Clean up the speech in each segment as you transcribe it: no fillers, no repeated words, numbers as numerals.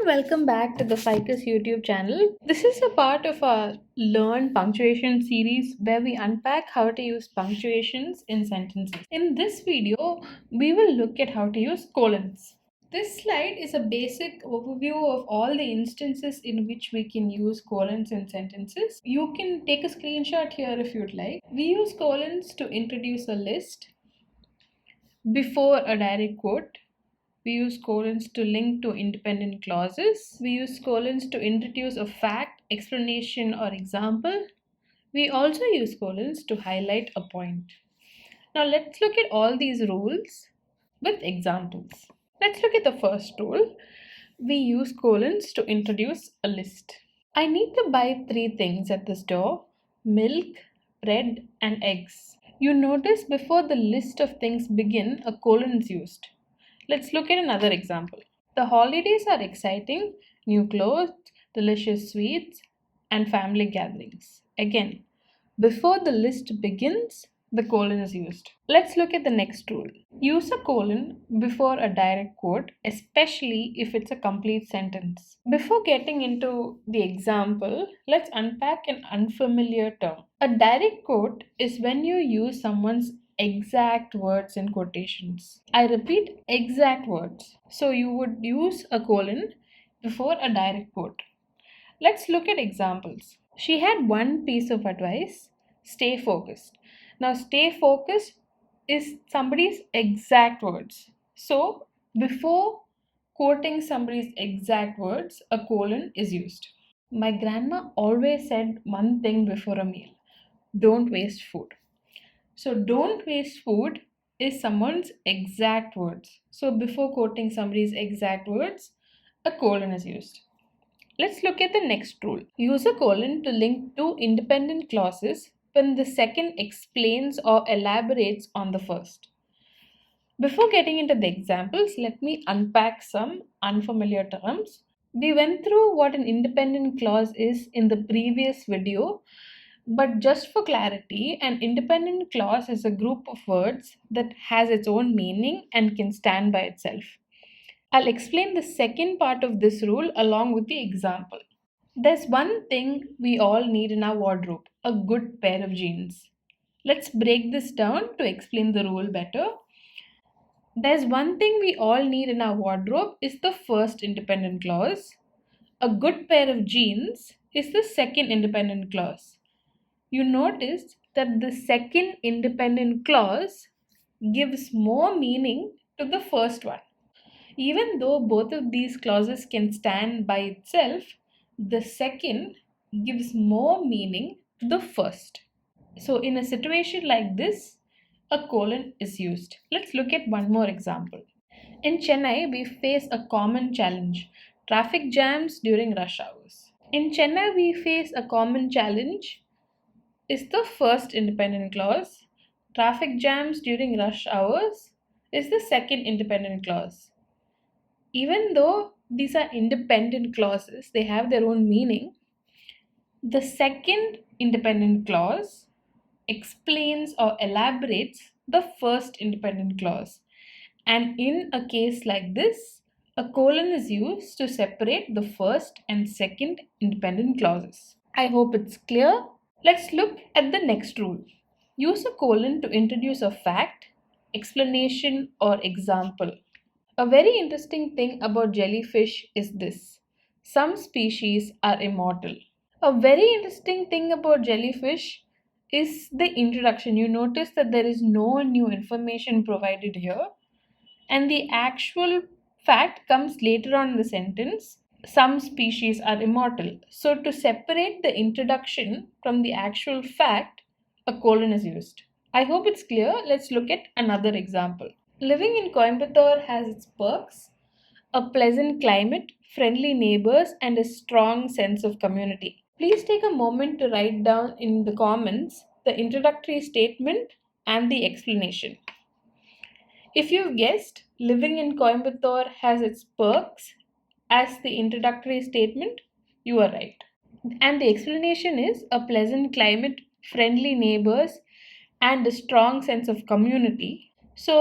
welcome back to the Ficus YouTube channel. This is a part of our Learn Punctuation series where we unpack how to use punctuations in sentences. In this video, we will look at how to use colons. This slide is a basic overview of all the instances in which we can use colons in sentences. You can take a screenshot here if you'd like. We use colons to introduce a list before a direct quote. We use colons to link to independent clauses. We use colons to introduce a fact, explanation, or example. We also use colons to highlight a point. Now let's look at all these rules with examples. Let's look at the first rule. We use colons to introduce a list. I need to buy 3 things at the store: milk, bread, and eggs. You notice before the list of things begin, a colon is used. Let's look at another example. The holidays are exciting: new clothes, delicious sweets, and family gatherings. Again, before the list begins, the colon is used. Let's look at the next rule. Use a colon before a direct quote, especially if it's a complete sentence. Before getting into the example, let's unpack an unfamiliar term. A direct quote is when you use someone's exact words in quotations. I repeat, exact words. So you would use a colon before a direct quote. Let's look at examples. She had one piece of advice: stay focused. Now, stay focused is somebody's exact words. So, before quoting somebody's exact words, a colon is used. My grandma always said one thing before a meal: don't waste food. So, don't waste food is someone's exact words. So, before quoting somebody's exact words, a colon is used. Let's look at the next rule. Use a colon to link two independent clauses when the second explains or elaborates on the first. Before getting into the examples, let me unpack some unfamiliar terms. We went through what an independent clause is in the previous video, but just for clarity, an independent clause is a group of words that has its own meaning and can stand by itself. I'll explain the second part of this rule along with the example. There's one thing we all need in our wardrobe: a good pair of jeans. Let's break this down to explain the rule better. There's one thing we all need in our wardrobe is the first independent clause. A good pair of jeans is the second independent clause. You notice that the second independent clause gives more meaning to the first one. Even though both of these clauses can stand by itself, the second gives more meaning to the first. So, in a situation like this, a colon is used. Let's look at one more example. In Chennai, we face a common challenge: traffic jams during rush hours. In Chennai, we face a common challenge is the first independent clause. Traffic jams during rush hours is the second independent clause. Even though these are independent clauses, they have their own meaning. The second independent clause explains or elaborates the first independent clause. And in a case like this, a colon is used to separate the first and second independent clauses. I hope it's clear. Let's look at the next rule. Use a colon to introduce a fact, explanation, or example. A very interesting thing about jellyfish is this: some species are immortal. A very interesting thing about jellyfish is the introduction. You notice that there is no new information provided here, and the actual fact comes later on in the sentence: some species are immortal. So, to separate the introduction from the actual fact, a colon is used. I hope it's clear. Let's look at another example. Living in Coimbatore has its perks: a pleasant climate, friendly neighbors, and a strong sense of community. Please take a moment to write down in the comments the introductory statement and the explanation. If you've guessed, living in Coimbatore has its perks as the introductory statement, you are right. And the explanation is a pleasant climate, friendly neighbors, and a strong sense of community. So,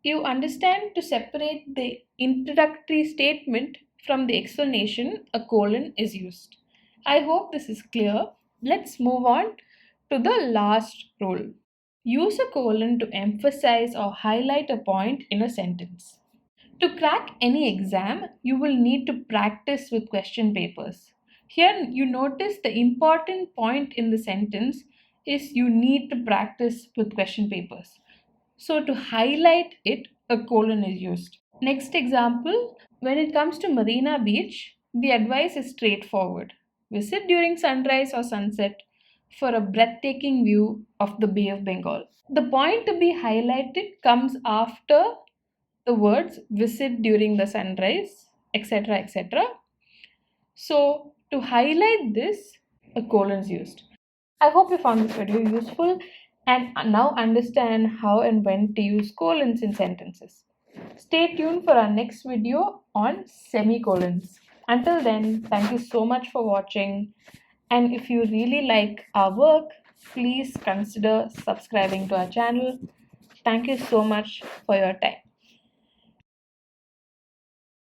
you understand to separate the introductory statement from the explanation, a colon is used. I hope this is clear. Let's move on to the last rule. Use a colon to emphasize or highlight a point in a sentence. To crack any exam, you will need to practice with question papers. Here, you notice the important point in the sentence is you need to practice with question papers. So, to highlight it, a colon is used. Next example, when it comes to Marina Beach, the advice is straightforward. Visit during sunrise or sunset for a breathtaking view of the Bay of Bengal. The point to be highlighted comes after the words visit during the sunrise, etc. etc. So, to highlight this, a colon is used. I hope you found this video useful and now understand how and when to use colons in sentences. Stay tuned for our next video on semicolons. Until then, thank you so much for watching. And if you really like our work, please consider subscribing to our channel. Thank you so much for your time.